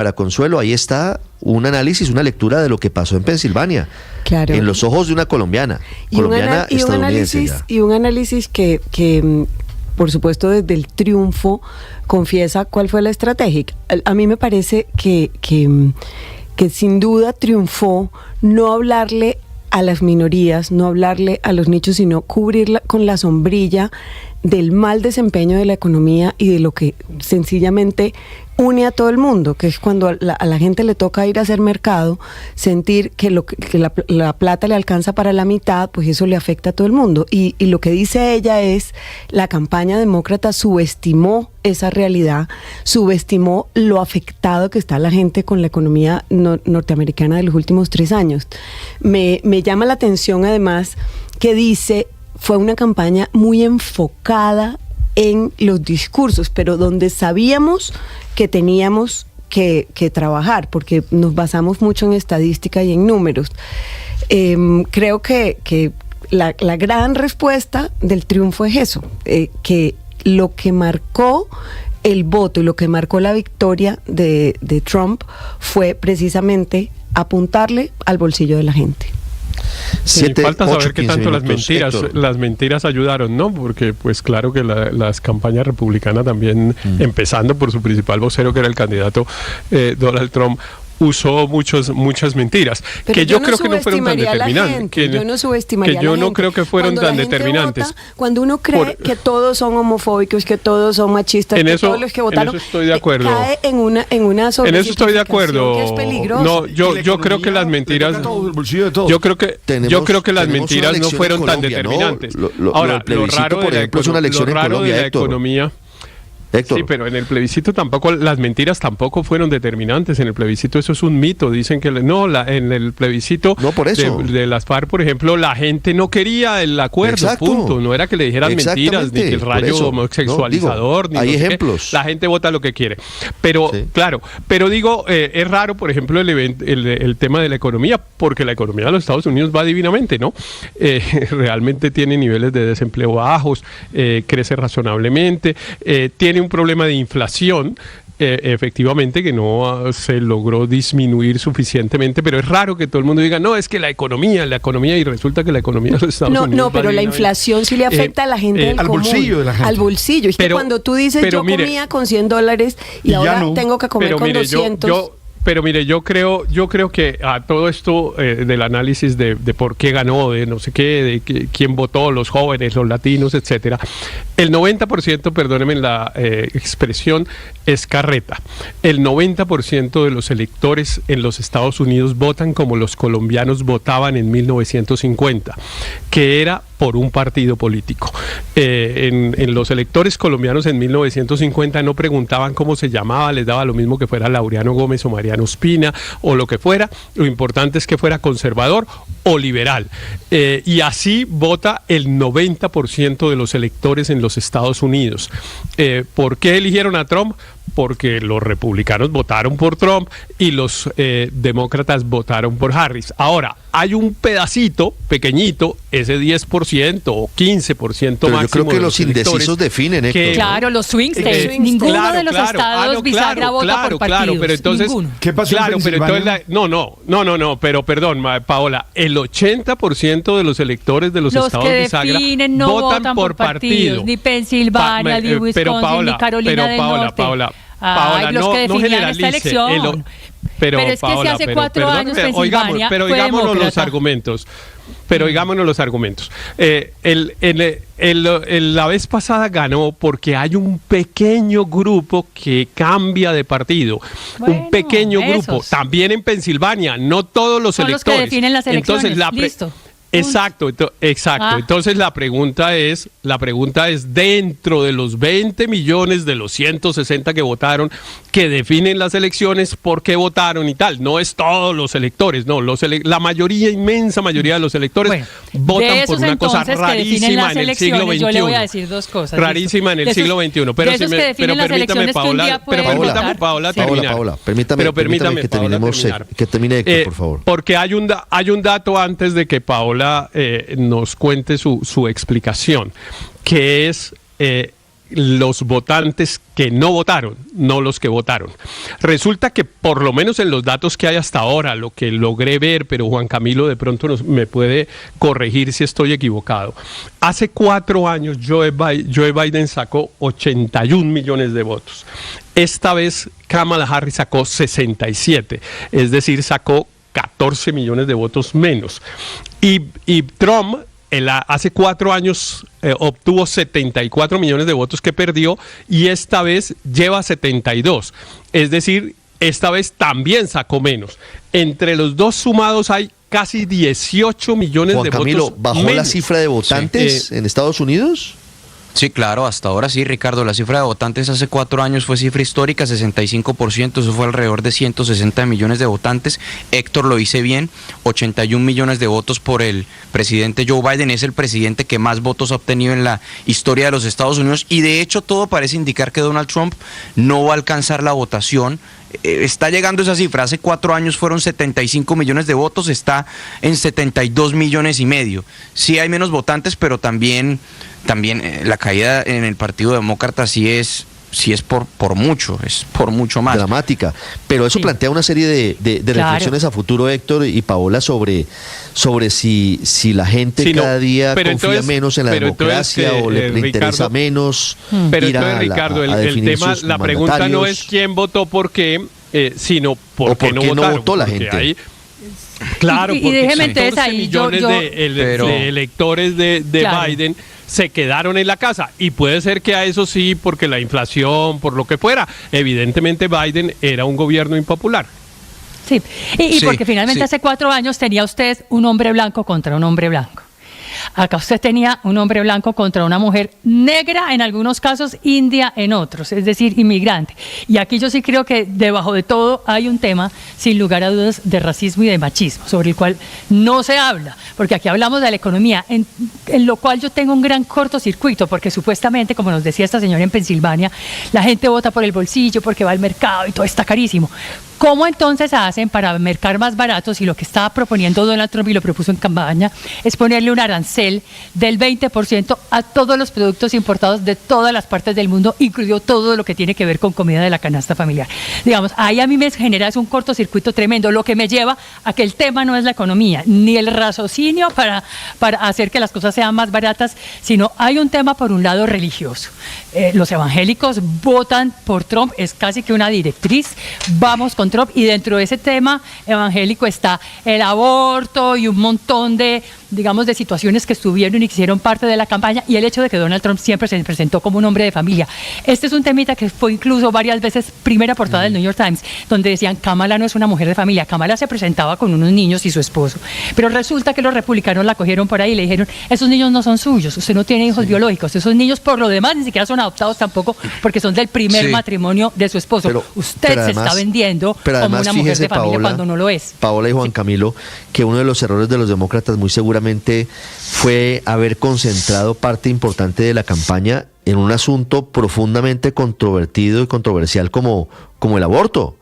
Para Consuelo, ahí está un análisis, una lectura de lo que pasó en Pensilvania, claro, en los ojos de una colombiana estadounidense ya. Y un análisis que por supuesto, desde el triunfo confiesa cuál fue la estrategia. A mí me parece que sin duda triunfó no hablarle a las minorías, no hablarle a los nichos, sino cubrirla con la sombrilla del mal desempeño de la economía y de lo que sencillamente une a todo el mundo, que es cuando a la gente le toca ir a hacer mercado, sentir que la plata le alcanza para la mitad, pues eso le afecta a todo el mundo. Y lo que dice ella es, la campaña demócrata subestimó esa realidad, subestimó lo afectado que está la gente con la economía norteamericana de los últimos 3 años. Me llama la atención además que dice, fue una campaña muy enfocada en los discursos, pero donde sabíamos que teníamos que trabajar, porque nos basamos mucho en estadística y en números. Creo que la gran respuesta del triunfo es eso, que lo que marcó el voto y lo que marcó la victoria de Trump fue precisamente apuntarle al bolsillo de la gente. Falta saber qué tanto las mentiras ayudaron, ¿no? Porque pues claro que las campañas republicanas también, empezando por su principal vocero, que era el candidato Donald Trump, usó muchas mentiras, pero que yo creo que no fueron tan determinantes. Yo no subestimaría que yo no creo que fueron tan determinantes. Vota, cuando uno cree que todos son homofóbicos, que todos son machistas, que todos los que votaron, en eso estoy de acuerdo. Cae en una En eso estoy de acuerdo. Que es peligroso. No, yo creo que las mentiras, yo creo que las mentiras no fueron tan determinantes. Ahora, lo raro, por ejemplo, es una elección en Colombia, de la economía. Héctor. Sí, pero en el plebiscito tampoco, las mentiras tampoco fueron determinantes. En el plebiscito eso es un mito. Dicen que en el plebiscito no, por eso. De las FARC, por ejemplo, la gente no quería el acuerdo. Exacto. Punto. No era que le dijeran mentiras, ni que el rayo homosexualizador. No, hay ejemplos. La gente vota lo que quiere. Pero, sí, claro, es raro, por ejemplo, el tema de la economía, porque la economía de los Estados Unidos va divinamente, ¿no? Realmente tiene niveles de desempleo bajos, crece razonablemente, tiene un problema de inflación, efectivamente, que no se logró disminuir suficientemente, pero es raro que todo el mundo diga, no, es que la economía, y resulta que la economía de los Estados Unidos... No, pero la inflación sí le afecta a la gente del al común, bolsillo de la gente. Al bolsillo. Es que cuando tú dices, yo comía con $100 y ahora tengo que comer con 200... Pero mire, yo creo que a todo esto del análisis de por qué ganó, de no sé qué, de quién votó, los jóvenes, los latinos, etcétera, el 90%, perdónenme la expresión, es carreta. El 90% de los electores en los Estados Unidos votan como los colombianos votaban en 1950, que era por un partido político. En los electores colombianos en 1950 no preguntaban cómo se llamaba, les daba lo mismo que fuera Laureano Gómez o Mariano Ospina o lo que fuera, lo importante es que fuera conservador o liberal. Y así vota el 90% de los electores en los Estados Unidos. ¿Por qué eligieron a Trump? Porque los republicanos votaron por Trump y los demócratas votaron por Harris. Ahora, hay un pedacito pequeñito, ese 10% o 15% pero máximo. Yo creo que los indecisos definen, Héctor. Claro, los swing states. Ninguno de los estados bisagra vota por partidos. Claro, pero entonces... Ninguno. ¿Qué pasó en Pensilvania? No, pero perdón, Paola, el 80% de los electores de los estados bisagra votan por partidos. Ni Pensilvania, ni Wisconsin, ni Carolina del Norte. Paola, los que no definían esta elección. Pero es que Paola, si hace 4 años Pensilvania oigámonos los argumentos. La vez pasada ganó porque hay un pequeño grupo que cambia de partido. Un pequeño grupo. También en Pensilvania, no todos los electores. Son los que definen las elecciones. Listo. Exacto. Entonces la pregunta es dentro de los 20 millones de los 160 que votaron, que definen las elecciones, por qué votaron y tal. No es todos los electores, no, la mayoría, inmensa mayoría de los electores votan por una cosa rarísima en el siglo XXI. Yo le voy a decir 2 cosas. Rarísima en el siglo XXI. Pero permítame, Paola, terminar. Permítame que termine Héctor, por favor. Porque hay un dato antes de que Paola nos cuente su explicación, que es los votantes que no votaron, no los que votaron. Resulta que por lo menos en los datos que hay hasta ahora, lo que logré ver, pero Juan Camilo de pronto me puede corregir si estoy equivocado. Hace 4 años Joe Biden sacó 81 millones de votos. Esta vez Kamala Harris sacó 67, es decir, sacó 14 millones de votos menos. Y Trump hace 4 años obtuvo 74 millones de votos que perdió y esta vez lleva 72. Es decir, esta vez también sacó menos. Entre los dos sumados hay casi 18 millones Juan de Camilo, votos ¿bajó menos la cifra de votantes en Estados Unidos? Sí, claro, hasta ahora sí, Ricardo. La cifra de votantes hace 4 años fue cifra histórica, 65%, eso fue alrededor de 160 millones de votantes. Héctor lo hice bien, 81 millones de votos por el presidente Joe Biden. Es el presidente que más votos ha obtenido en la historia de los Estados Unidos y de hecho todo parece indicar que Donald Trump no va a alcanzar la votación. Está llegando esa cifra, hace 4 años fueron 75 millones de votos, está en 72 millones y medio. Sí hay menos votantes, pero también la caída en el Partido Demócrata sí es por mucho, es por mucho más. Dramática. Pero eso plantea una serie de reflexiones a futuro, Héctor y Paola, sobre si la gente cada día confía menos en la democracia o le interesa menos. Pero entonces, Ricardo, el tema, la pregunta no es quién votó por qué, sino por qué no votó la gente. Claro, y porque déjeme 14 millones de electores de claro. Biden se quedaron en la casa y puede ser que a eso sí, porque la inflación, por lo que fuera, evidentemente Biden era un gobierno impopular. Sí, y porque finalmente hace 4 años tenía usted un hombre blanco contra un hombre blanco. Acá usted tenía un hombre blanco contra una mujer negra, en algunos casos india en otros, es decir, inmigrante. Y aquí yo sí creo que debajo de todo hay un tema, sin lugar a dudas, de racismo y de machismo, sobre el cual no se habla, porque aquí hablamos de la economía, en lo cual yo tengo un gran cortocircuito, porque supuestamente, como nos decía esta señora en Pensilvania, la gente vota por el bolsillo, porque va al mercado y todo está carísimo. ¿Cómo entonces hacen para mercar más baratos? Y lo que estaba proponiendo Donald Trump y lo propuso en campaña es ponerle un arancel del 20% a todos los productos importados de todas las partes del mundo, incluido todo lo que tiene que ver con comida de la canasta familiar. Digamos, ahí a mí me genera un cortocircuito tremendo, lo que me lleva a que el tema no es la economía, ni el raciocinio para hacer que las cosas sean más baratas, sino hay un tema por un lado religioso. Los evangélicos votan por Trump, es casi que una directriz, vamos con Trump, y dentro de ese tema evangélico está el aborto y un montón de, digamos, de situaciones que estuvieron y que hicieron parte de la campaña, y el hecho de que Donald Trump siempre se presentó como un hombre de familia. Este es un temita que fue incluso varias veces primera portada del New York Times, donde decían Kamala no es una mujer de familia. Kamala se presentaba con unos niños y su esposo, pero resulta que los republicanos la cogieron por ahí y le dijeron, esos niños no son suyos, usted no tiene hijos biológicos, esos niños por lo demás ni siquiera son adoptados tampoco, porque son del primer matrimonio de su esposo. Pero usted se está vendiendo como una mujer de familia, Paola, cuando no lo es. Paola y Juan Camilo, que uno de los errores de los demócratas muy seguramente fue haber concentrado parte importante de la campaña en un asunto profundamente controvertido y controversial como el aborto.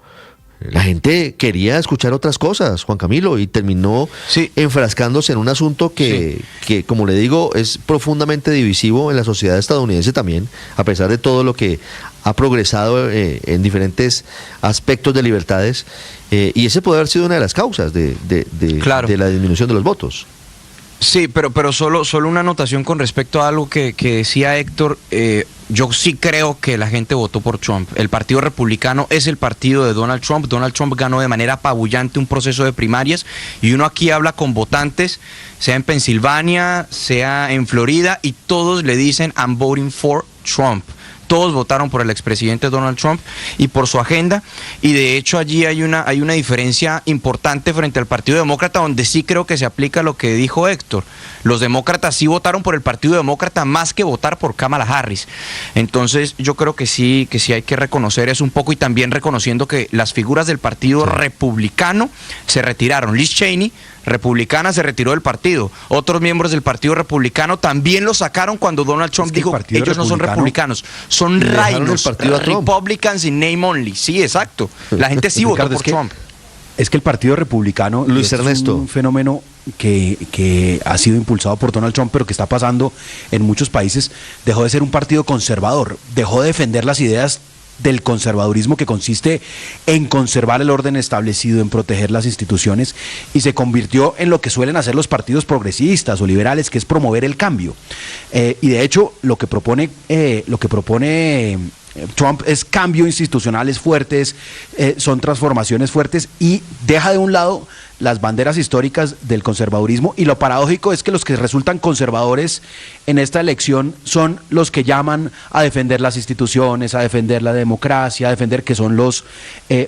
La gente quería escuchar otras cosas, Juan Camilo, y terminó enfrascándose en un asunto que, como le digo, es profundamente divisivo en la sociedad estadounidense también, a pesar de todo lo que ha progresado en diferentes aspectos de libertades, y ese puede haber sido una de las causas de la disminución de los votos. Sí, pero solo una anotación con respecto a algo que decía Héctor. Yo sí creo que la gente votó por Trump. El Partido Republicano es el partido de Donald Trump. Donald Trump ganó de manera apabullante un proceso de primarias y uno aquí habla con votantes, sea en Pensilvania, sea en Florida, y todos le dicen I'm voting for Trump. Todos votaron por el expresidente Donald Trump y por su agenda, y de hecho allí hay una diferencia importante frente al Partido Demócrata, donde sí creo que se aplica lo que dijo Héctor. Los demócratas sí votaron por el Partido Demócrata más que votar por Kamala Harris. Entonces yo creo que sí hay que reconocer eso un poco, y también reconociendo que las figuras del Partido Republicano se retiraron. Liz Cheney, republicana, se retiró del partido. Otros miembros del Partido Republicano también lo sacaron cuando Donald Trump dijo ellos no son republicanos, son rhinos, Republicans in name only. Sí, exacto. La gente sí votó por Trump. Es que el Partido Republicano, Luis Ernesto, es un fenómeno que ha sido impulsado por Donald Trump, pero que está pasando en muchos países, dejó de ser un partido conservador, dejó de defender las ideas del conservadurismo, que consiste en conservar el orden establecido, en proteger las instituciones, y se convirtió en lo que suelen hacer los partidos progresistas o liberales, que es promover el cambio. Y de hecho, lo que propone Trump es cambios institucionales fuertes, son transformaciones fuertes, y deja de un lado las banderas históricas del conservadurismo. Y lo paradójico es que los que resultan conservadores en esta elección son los que llaman a defender las instituciones, a defender la democracia, a defender, que son los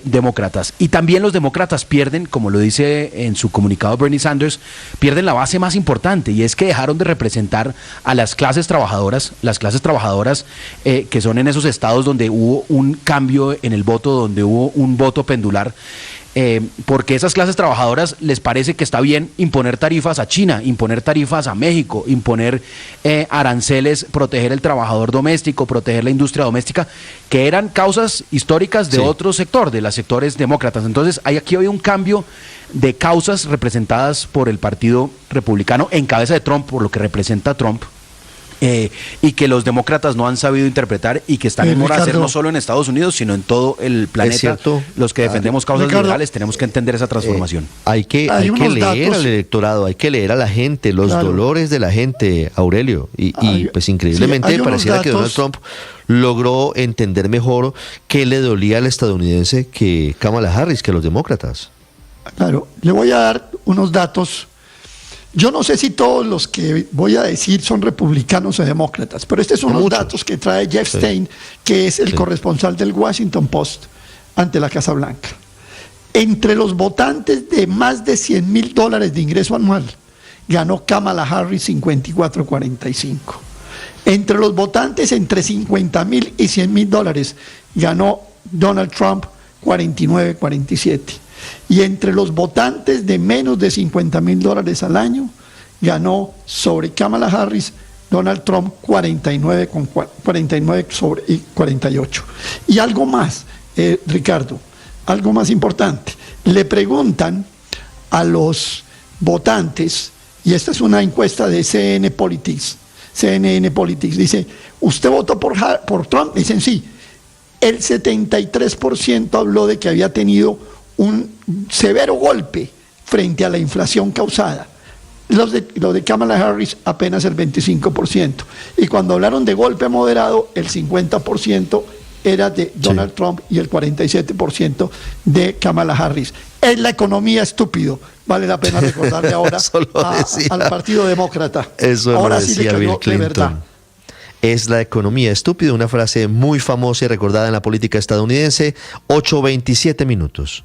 demócratas. Y también los demócratas pierden, como lo dice en su comunicado Bernie Sanders, pierden la base más importante, y es que dejaron de representar a las clases trabajadoras, que son en esos estados donde hubo un cambio en el voto, donde hubo un voto pendular. Porque esas clases trabajadoras les parece que está bien imponer tarifas a China, imponer tarifas a México, imponer aranceles, proteger el trabajador doméstico, proteger la industria doméstica, que eran causas históricas de otro sector, de los sectores demócratas. Entonces aquí había un cambio de causas representadas por el Partido Republicano en cabeza de Trump, por lo que representa Trump. Y que los demócratas no han sabido interpretar, y que están en mora de hacer no solo en Estados Unidos, sino en todo el planeta. Los que defendemos causas liberales tenemos que entender esa transformación. Hay que leer al electorado, hay que leer a la gente, los dolores de la gente, Aurelio. Y pues increíblemente pareciera que Donald Trump logró entender mejor qué le dolía al estadounidense que Kamala Harris, que a los demócratas. Claro, le voy a dar unos datos. Yo no sé si todos los que voy a decir son republicanos o demócratas, pero estos son los datos que trae Jeff Stein, que es el corresponsal del Washington Post ante la Casa Blanca. Entre los votantes de más de $100,000 de ingreso anual, ganó Kamala Harris 54-45. Entre los votantes entre $50,000 y $100,000, ganó Donald Trump 49-47. Y entre los votantes de menos de $50,000 al año, ganó sobre Kamala Harris Donald Trump 49 sobre 48. Y algo más, Ricardo, algo más importante. Le preguntan a los votantes, y esta es una encuesta de CNN Politics, dice, ¿usted votó por Trump? Dicen sí. El 73% habló de que había tenido un severo golpe frente a la inflación causada. Los de Kamala Harris apenas el 25%. Y cuando hablaron de golpe moderado, el 50% era de Donald Trump y el 47% de Kamala Harris. Es la economía, estúpido. Vale la pena recordarle ahora al Partido Demócrata. Eso ahora lo decía sí le Bill Clinton. De verdad. Es la economía estúpida, una frase muy famosa y recordada en la política estadounidense. 8:27 minutos.